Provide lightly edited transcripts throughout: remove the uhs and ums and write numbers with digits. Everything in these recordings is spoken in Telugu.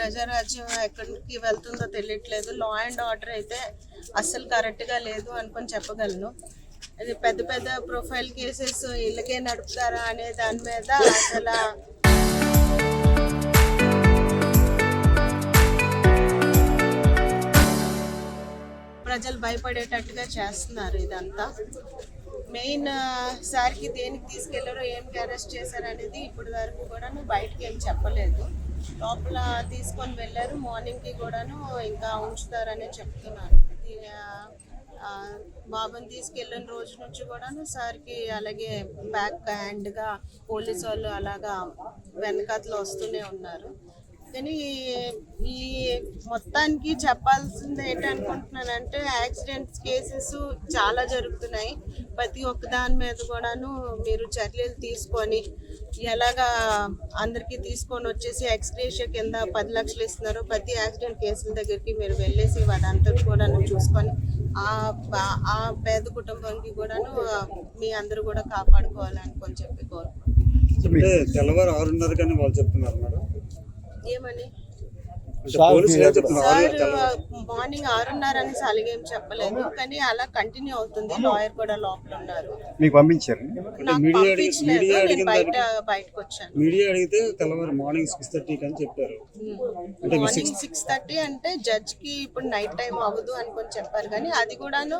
ప్రజారాజ్యం ఎక్కడికి వెళ్తుందో తెలియట్లేదు. లా అండ్ ఆర్డర్ అయితే అస్సలు కరెక్ట్గా లేదు అనుకొని చెప్పగలను. అది పెద్ద పెద్ద ప్రొఫైల్ కేసెస్ ఇళ్ళకే నడుపుతారా అనే దాని మీద అసలు ప్రజలు భయపడేటట్టుగా చేస్తున్నారు. ఇదంతా మెయిన్ సార్కి దేనికి తీసుకెళ్లారో ఏంటి అరెస్ట్ చేశారు అనేది ఇప్పటి వరకు కూడాను బయటకి ఏం చెప్పలేదు. లోపల తీసుకొని వెళ్ళారు, మార్నింగ్కి కూడాను ఇంకా ఉంచుతారని చెప్తున్నారు. బాబుని తీసుకెళ్ళిన రోజు నుంచి కూడాను సార్కి అలాగే బ్యాక్ హ్యాండ్గా పోలీసు వాళ్ళు అలాగా వెనకాతలో వస్తూనే ఉన్నారు. కానీ ఈ మొత్తానికి చెప్పాల్సింది ఏంటనుకుంటున్నానంటే యాక్సిడెంట్స్ కేసెస్ చాలా జరుగుతున్నాయి. ప్రతి ఒక్క దాని మీద కూడాను మీరు చర్యలు తీసుకొని ఎలాగా అందరికీ తీసుకొని వచ్చేసి ఎక్స్గ్రేషియా కింద 10 లక్షలు ఇస్తున్నారు. ప్రతి యాక్సిడెంట్ కేసుల దగ్గరికి మీరు వెళ్ళేసి వాదంతా కూడాను చూసుకొని ఆ పేద కుటుంబానికి కూడాను మీ అందరూ కూడా కాపాడుకోవాలని చెప్పి కోరుకుంటున్నాను. తెల్లవారు 6:30 కానీ వాళ్ళు చెప్తున్నారు మేడం. ఏమని సార్ మార్నింగ్ 6:30 అని అలాగేం చెప్పలేదు, కానీ అలా కంటిన్యూ అవుతుంది. లాయర్ కూడా లోపల ఉన్నారు. మీకు పంపించారు? నాకు పంపించలేదు, నేను బయటకు వచ్చాను. మీడియా అడిగితే తెల్లవారు మార్నింగ్ 6:30 అని చెప్పారు. మార్నింగ్ 6:30 అంటే జడ్జ్ కి ఇప్పుడు నైట్ టైం అవ్వదు అనుకొని చెప్పారు, కానీ అది కూడాను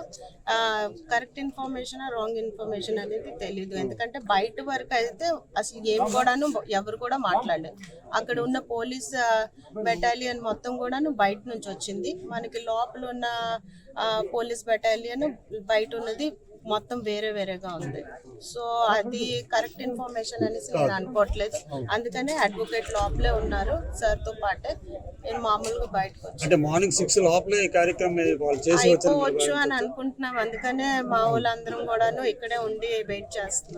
కరెక్ట్ ఇన్ఫర్మేషన్ రాంగ్ ఇన్ఫర్మేషన్ అనేది తెలీదు. ఎందుకంటే బయట వరకు అయితే అసలు ఏం కూడాను ఎవరు కూడా మాట్లాడలేదు. అక్కడ ఉన్న పోలీస్ బెటాలియన్ మొత్తం కూడాను బయట నుంచి వచ్చింది. మనకి లోపల ఉన్న పోలీస్ బెటాలియన్ బయట ఉన్నది మొత్తం వేరే వేరేగా ఉంది. సో అది కరెక్ట్ ఇన్ఫర్మేషన్ అనేసి నేను అనుకోవట్లేదు. అందుకనే అడ్వకేట్ లోపలే ఉన్నారు సార్తో పాటే. నేను మామూలుగా బయటకు వచ్చాను. మార్నింగ్ 6 లోపలే కార్యక్రమం అయిపోవచ్చు అని అనుకుంటున్నాం. అందుకనే మా వాళ్ళందరం కూడాను ఇక్కడే ఉండి వెయిట్ చేస్తున్నాం.